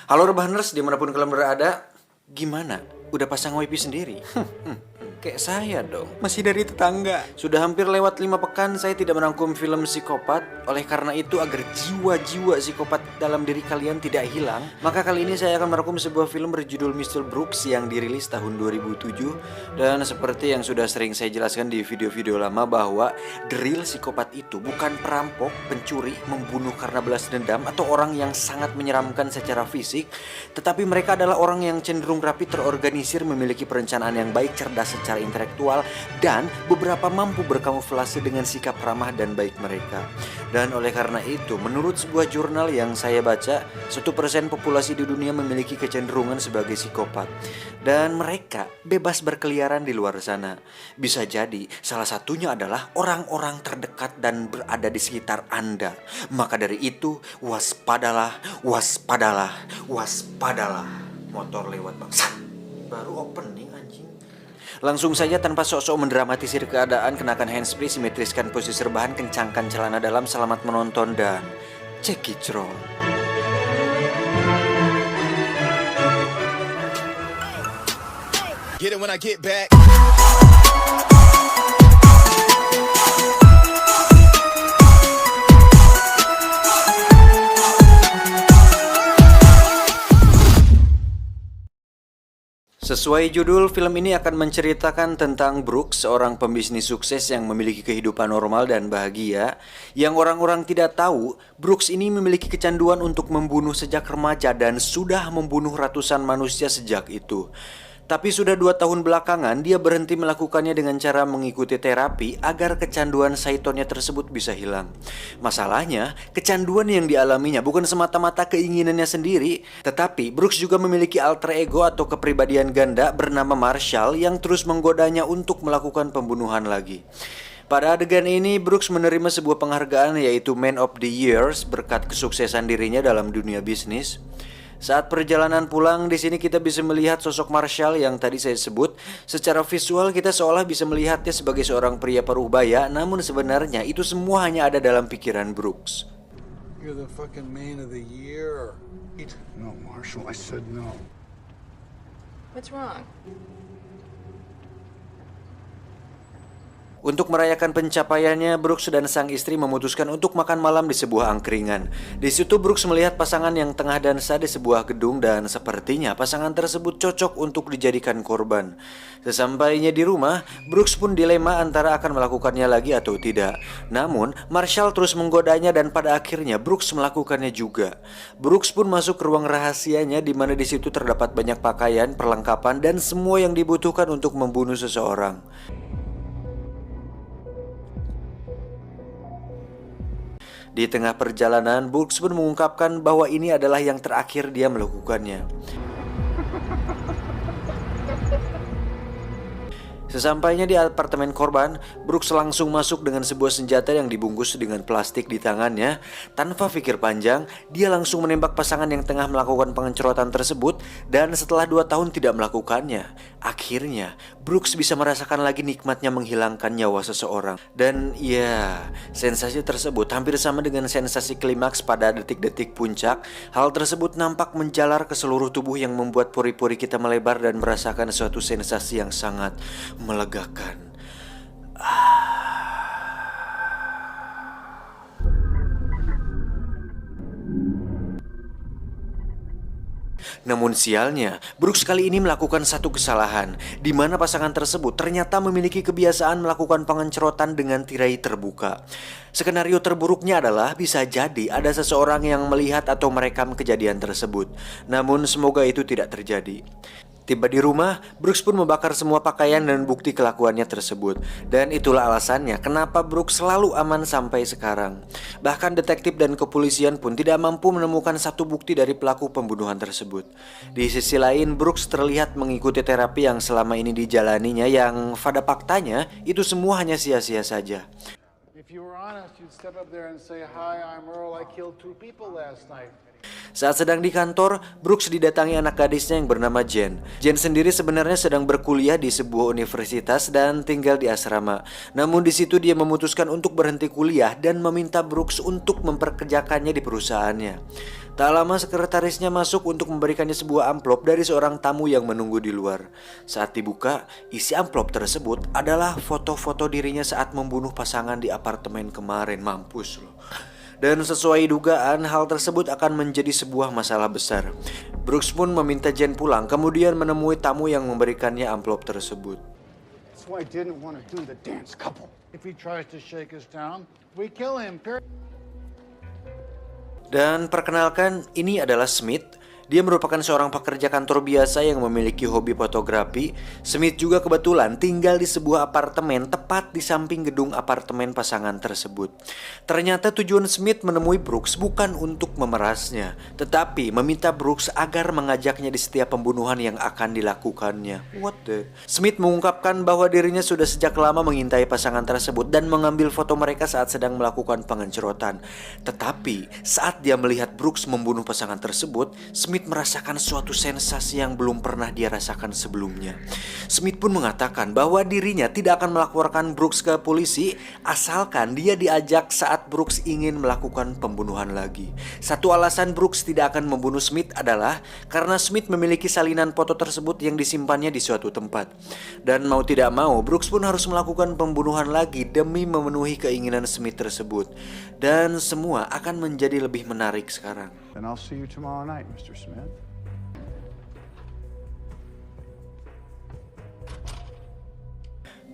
Halo Rebahaners, dimanapun kalian berada. Gimana? Udah pasang wifi sendiri? Kayak saya dong. Masih dari tetangga. Sudah hampir lewat 5 pekan saya tidak merangkum film psikopat. Oleh karena itu, agar jiwa-jiwa psikopat dalam diri kalian tidak hilang, maka kali ini saya akan merangkum sebuah film berjudul Mr. Brooks yang dirilis tahun 2007. Dan seperti yang sudah sering saya jelaskan di video-video lama, bahwa the real psikopat itu bukan perampok, pencuri, membunuh karena balas dendam, atau orang yang sangat menyeramkan secara fisik. Tetapi mereka adalah orang yang cenderung rapi, terorganisir, memiliki perencanaan yang baik, cerdas secara intelektual, dan beberapa mampu berkamuflase dengan sikap ramah dan baik mereka. Dan oleh karena itu, menurut sebuah jurnal yang saya baca, 1% populasi di dunia memiliki kecenderungan sebagai psikopat. Dan mereka bebas berkeliaran di luar sana. Bisa jadi salah satunya adalah orang-orang terdekat dan berada di sekitar Anda. Maka dari itu, waspadalah, waspadalah, waspadalah. Motor lewat bangsa. Baru opening anjing. Langsung saja tanpa sok-sok mendramatisir keadaan, kenakan handsfree, simetriskan posisi rebahan, kencangkan celana dalam, selamat menonton dan cekicrol. Get it when I get back. Sesuai judul, film ini akan menceritakan tentang Brooks, seorang pembisnis sukses yang memiliki kehidupan normal dan bahagia. Yang orang-orang tidak tahu, Brooks ini memiliki kecanduan untuk membunuh sejak remaja dan sudah membunuh ratusan manusia sejak itu. Tapi sudah 2 tahun belakangan dia berhenti melakukannya dengan cara mengikuti terapi agar kecanduan syaitonnya tersebut bisa hilang. Masalahnya, kecanduan yang dialaminya bukan semata-mata keinginannya sendiri, tetapi Brooks juga memiliki alter ego atau kepribadian ganda bernama Marshall yang terus menggodanya untuk melakukan pembunuhan lagi. Pada adegan ini, Brooks menerima sebuah penghargaan yaitu Man of the Years berkat kesuksesan dirinya dalam dunia bisnis. Saat perjalanan pulang, di sini kita bisa melihat sosok Marshall yang tadi saya sebut. Secara visual kita seolah bisa melihatnya sebagai seorang pria parubaya, namun sebenarnya itu semua hanya ada dalam pikiran Brooks. You're the fucking man of the year. No, Marshall, I said no. What's wrong? Untuk merayakan pencapaiannya, Brooks dan sang istri memutuskan untuk makan malam di sebuah angkringan. Di situ Brooks melihat pasangan yang tengah dansa di sebuah gedung dan sepertinya pasangan tersebut cocok untuk dijadikan korban. Sesampainya di rumah, Brooks pun dilema antara akan melakukannya lagi atau tidak. Namun, Marshall terus menggodanya dan pada akhirnya Brooks melakukannya juga. Brooks pun masuk ke ruang rahasianya di mana di situ terdapat banyak pakaian, perlengkapan, dan semua yang dibutuhkan untuk membunuh seseorang. Di tengah perjalanan, Brooks pun mengungkapkan bahwa ini adalah yang terakhir dia melakukannya. Sesampainya di apartemen korban, Brooks langsung masuk dengan sebuah senjata yang dibungkus dengan plastik di tangannya. Tanpa pikir panjang, dia langsung menembak pasangan yang tengah melakukan pengencerotan tersebut. Dan setelah 2 tahun tidak melakukannya, akhirnya Brooks bisa merasakan lagi nikmatnya menghilangkan nyawa seseorang. Dan ya, sensasi tersebut hampir sama dengan sensasi klimaks pada detik-detik puncak. Hal tersebut nampak menjalar ke seluruh tubuh yang membuat pori-pori kita melebar dan merasakan suatu sensasi yang sangat melegakan. Namun sialnya, Brooks kali ini melakukan satu kesalahan, di mana pasangan tersebut ternyata memiliki kebiasaan melakukan pengencerotan dengan tirai terbuka. Skenario terburuknya adalah bisa jadi ada seseorang yang melihat atau merekam kejadian tersebut. Namun semoga itu tidak terjadi. Tiba di rumah, Brooks pun membakar semua pakaian dan bukti kelakuannya tersebut. Dan itulah alasannya kenapa Brooks selalu aman sampai sekarang. Bahkan detektif dan kepolisian pun tidak mampu menemukan satu bukti dari pelaku pembunuhan tersebut. Di sisi lain, Brooks terlihat mengikuti terapi yang selama ini dijalaninya, yang pada faktanya itu semua hanya sia-sia saja. If you were honest, you'd step up there and say, "Hi, I'm Earl. I killed 2 people last night." Saat sedang di kantor, Brooks didatangi anak gadisnya yang bernama Jen. Jen sendiri sebenarnya sedang berkuliah di sebuah universitas dan tinggal di asrama. Namun di situ dia memutuskan untuk berhenti kuliah dan meminta Brooks untuk memperkerjakannya di perusahaannya. Tak lama sekretarisnya masuk untuk memberikannya sebuah amplop dari seorang tamu yang menunggu di luar. Saat dibuka, isi amplop tersebut adalah foto-foto dirinya saat membunuh pasangan di apartemen kemarin. Mampus loh. Dan sesuai dugaan, hal tersebut akan menjadi sebuah masalah besar. Brooks pun meminta Jen pulang, kemudian menemui tamu yang memberikannya amplop tersebut. That's why I didn't want to do the dance couple. If he tries to shake us down, we kill him. Period. Dan perkenalkan, ini adalah Smith. Dia merupakan seorang pekerja kantor biasa yang memiliki hobi fotografi. Smith juga kebetulan tinggal di sebuah apartemen tepat di samping gedung apartemen pasangan tersebut. Ternyata tujuan Smith menemui Brooks bukan untuk memerasnya, tetapi meminta Brooks agar mengajaknya di setiap pembunuhan yang akan dilakukannya. What the? Smith mengungkapkan bahwa dirinya sudah sejak lama mengintai pasangan tersebut dan mengambil foto mereka saat sedang melakukan pengencerotan. Tetapi saat dia melihat Brooks membunuh pasangan tersebut, Smith merasakan suatu sensasi yang belum pernah dia rasakan sebelumnya. Smith pun mengatakan bahwa dirinya tidak akan melaporkan Brooks ke polisi asalkan dia diajak saat Brooks ingin melakukan pembunuhan lagi. Satu alasan Brooks tidak akan membunuh Smith adalah karena Smith memiliki salinan foto tersebut yang disimpannya di suatu tempat. Dan mau tidak mau, Brooks pun harus melakukan pembunuhan lagi demi memenuhi keinginan Smith tersebut. Dan semua akan menjadi lebih menarik sekarang. Then I'll see you tomorrow night, Mr. Smith.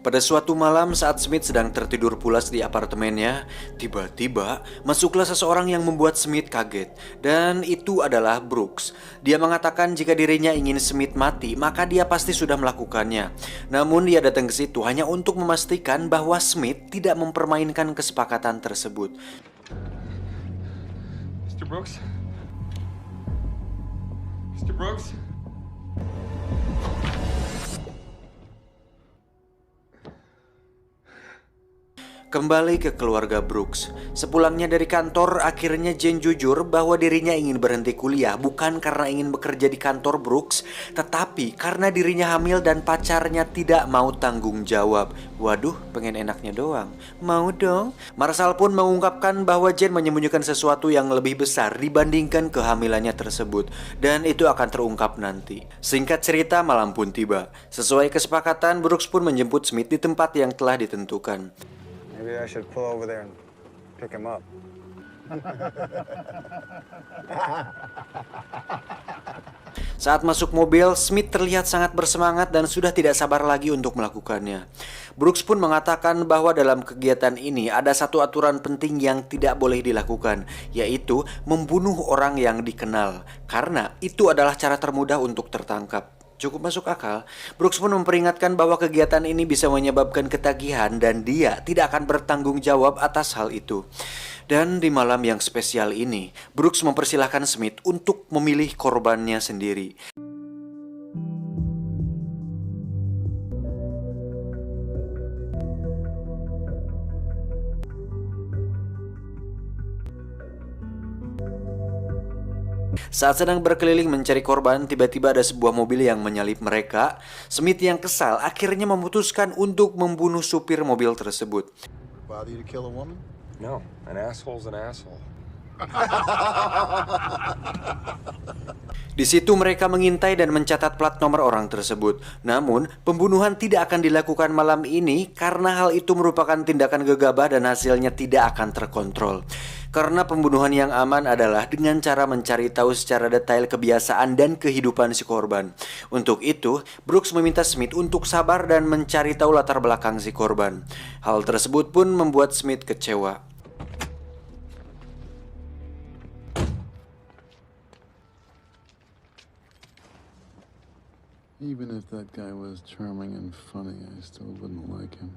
Pada suatu malam saat Smith sedang tertidur pulas di apartemennya, tiba-tiba masuklah seseorang yang membuat Smith kaget. Dan itu adalah Brooks. Dia mengatakan jika dirinya ingin Smith mati, maka dia pasti sudah melakukannya. Namun dia datang ke situ hanya untuk memastikan bahwa Smith tidak mempermainkan kesepakatan tersebut. Mr. Brooks? Mr. Brooks? Kembali ke keluarga Brooks. Sepulangnya dari kantor, akhirnya Jen jujur bahwa dirinya ingin berhenti kuliah bukan karena ingin bekerja di kantor Brooks, tetapi karena dirinya hamil dan pacarnya tidak mau tanggung jawab. Waduh, pengen enaknya doang. Mau dong. Marshall pun mengungkapkan bahwa Jen menyembunyikan sesuatu yang lebih besar dibandingkan kehamilannya tersebut, dan itu akan terungkap nanti. Singkat cerita, malam pun tiba. Sesuai kesepakatan, Brooks pun menjemput Smith di tempat yang telah ditentukan. Maybe I should pull over there and pick him up. Saat masuk mobil, Smith terlihat sangat bersemangat dan sudah tidak sabar lagi untuk melakukannya. Brooks pun mengatakan bahwa dalam kegiatan ini ada satu aturan penting yang tidak boleh dilakukan, yaitu membunuh orang yang dikenal, karena itu adalah cara termudah untuk tertangkap. Cukup masuk akal. Brooks pun memperingatkan bahwa kegiatan ini bisa menyebabkan ketagihan dan dia tidak akan bertanggung jawab atas hal itu. Dan di malam yang spesial ini, Brooks mempersilahkan Smith untuk memilih korbannya sendiri. Saat sedang berkeliling mencari korban, tiba-tiba ada sebuah mobil yang menyalip mereka. Smith yang kesal akhirnya memutuskan untuk membunuh supir mobil tersebut. Bother you to kill a woman? No, an asshole's an asshole. Di situ mereka mengintai dan mencatat plat nomor orang tersebut. Namun, pembunuhan tidak akan dilakukan malam ini karena hal itu merupakan tindakan gegabah dan hasilnya tidak akan terkontrol. Karena pembunuhan yang aman adalah dengan cara mencari tahu secara detail kebiasaan dan kehidupan si korban. Untuk itu, Brooks meminta Smith untuk sabar dan mencari tahu latar belakang si korban. Hal tersebut pun membuat Smith kecewa. Even if that guy was charming and funny, I still wouldn't like him.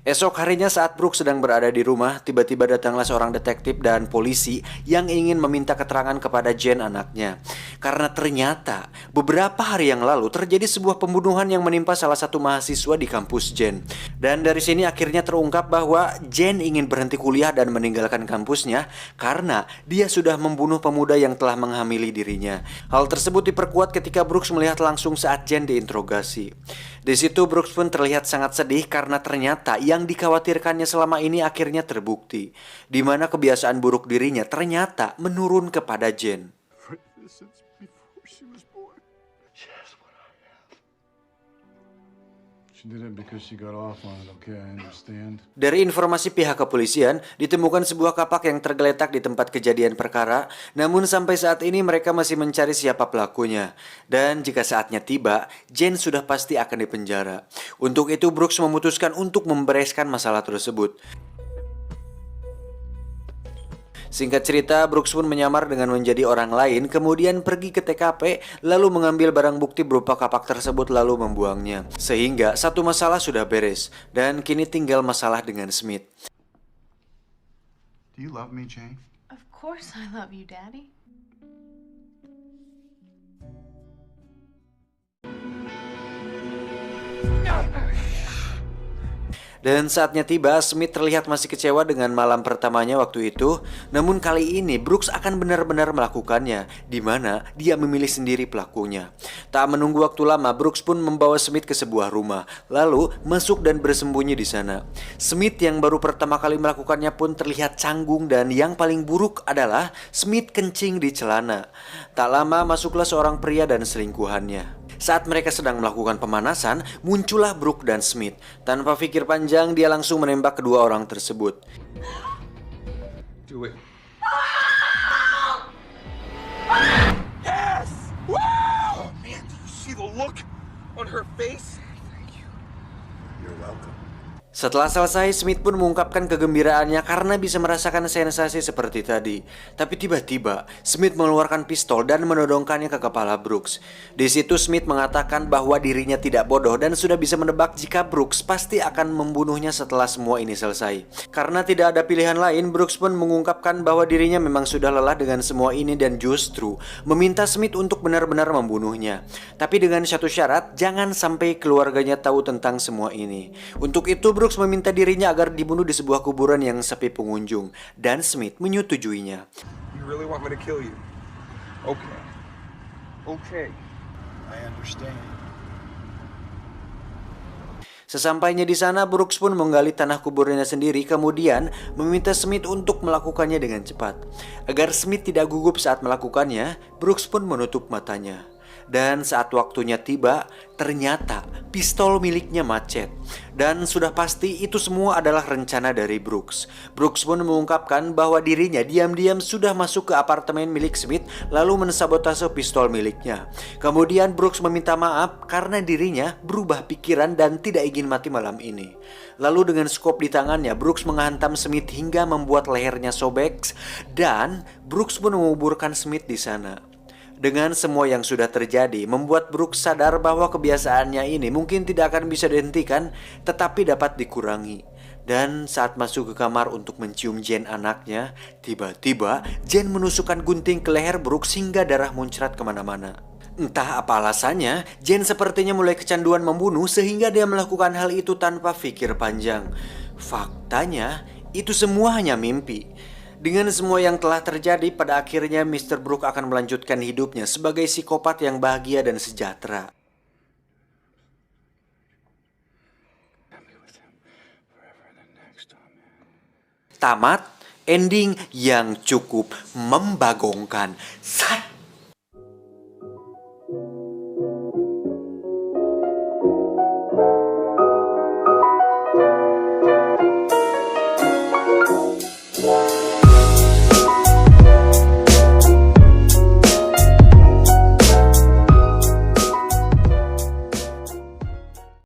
Esok harinya saat Brooks sedang berada di rumah, tiba-tiba datanglah seorang detektif dan polisi yang ingin meminta keterangan kepada Jen anaknya. Karena ternyata beberapa hari yang lalu terjadi sebuah pembunuhan yang menimpa salah satu mahasiswa di kampus Jen. Dan dari sini akhirnya terungkap bahwa Jen ingin berhenti kuliah dan meninggalkan kampusnya karena dia sudah membunuh pemuda yang telah menghamili dirinya. Hal tersebut diperkuat ketika Brooks melihat langsung saat Jen diinterogasi. Di situ Brooks pun terlihat sangat sedih karena ternyata yang dikhawatirkannya selama ini akhirnya terbukti, di mana kebiasaan buruk dirinya ternyata menurun kepada Jen. She did it because she got off on it, okay? I understand. Dari informasi pihak kepolisian, ditemukan sebuah kapak yang tergeletak di tempat kejadian perkara, namun sampai saat ini mereka masih mencari siapa pelakunya. Dan jika saatnya tiba, Jen sudah pasti akan dipenjara. Untuk itu Brooks memutuskan untuk membereskan masalah tersebut. Singkat cerita, Brooks pun menyamar dengan menjadi orang lain, kemudian pergi ke TKP, lalu mengambil barang bukti berupa kapak tersebut lalu membuangnya. Sehingga satu masalah sudah beres, dan kini tinggal masalah dengan Smith. Do you love me, Jane? Of course I love you, Daddy. Dan saatnya tiba, Smith terlihat masih kecewa dengan malam pertamanya waktu itu. Namun kali ini Brooks akan benar-benar melakukannya, di mana dia memilih sendiri pelakunya. Tak menunggu waktu lama, Brooks pun membawa Smith ke sebuah rumah, lalu masuk dan bersembunyi di sana. Smith yang baru pertama kali melakukannya pun terlihat canggung, dan yang paling buruk adalah Smith kencing di celana. Tak lama masuklah seorang pria dan selingkuhannya. Saat mereka sedang melakukan pemanasan, muncullah Brooks dan Smith. Tanpa pikir panjang, dia langsung menembak kedua orang tersebut. Do it. Yes! Wow! Oh man, do you see the look on her face? You're welcome. Setelah selesai, Smith pun mengungkapkan kegembiraannya karena bisa merasakan sensasi seperti tadi. Tapi tiba-tiba, Smith mengeluarkan pistol dan menodongkannya ke kepala Brooks. Di situ Smith mengatakan bahwa dirinya tidak bodoh dan sudah bisa menebak jika Brooks pasti akan membunuhnya setelah semua ini selesai. Karena tidak ada pilihan lain, Brooks pun mengungkapkan bahwa dirinya memang sudah lelah dengan semua ini dan justru meminta Smith untuk benar-benar membunuhnya. Tapi dengan satu syarat, jangan sampai keluarganya tahu tentang semua ini. Untuk itu, Brooks meminta dirinya agar dibunuh di sebuah kuburan yang sepi pengunjung, dan Smith menyetujuinya. You really want me to kill you? Okay. Okay. I understand. Sesampainya di sana, Brooks pun menggali tanah kuburannya sendiri, kemudian meminta Smith untuk melakukannya dengan cepat. Agar Smith tidak gugup saat melakukannya, Brooks pun menutup matanya. Dan saat waktunya tiba, ternyata pistol miliknya macet. Dan sudah pasti itu semua adalah rencana dari Brooks. Brooks pun mengungkapkan bahwa dirinya diam-diam sudah masuk ke apartemen milik Smith lalu mensabotase pistol miliknya. Kemudian Brooks meminta maaf karena dirinya berubah pikiran dan tidak ingin mati malam ini. Lalu dengan skop di tangannya, Brooks menghantam Smith hingga membuat lehernya sobek, dan Brooks pun menguburkan Smith di sana. Dengan semua yang sudah terjadi, membuat Brooks sadar bahwa kebiasaannya ini mungkin tidak akan bisa dihentikan, tetapi dapat dikurangi. Dan saat masuk ke kamar untuk mencium Jen anaknya, tiba-tiba Jen menusukkan gunting ke leher Brooks hingga darah muncrat kemana-mana. Entah apa alasannya, Jen sepertinya mulai kecanduan membunuh sehingga dia melakukan hal itu tanpa pikir panjang. Faktanya, itu semua hanya mimpi. Dengan semua yang telah terjadi, pada akhirnya Mr. Brooks akan melanjutkan hidupnya sebagai psikopat yang bahagia dan sejahtera. Tamat, ending yang cukup membagongkan.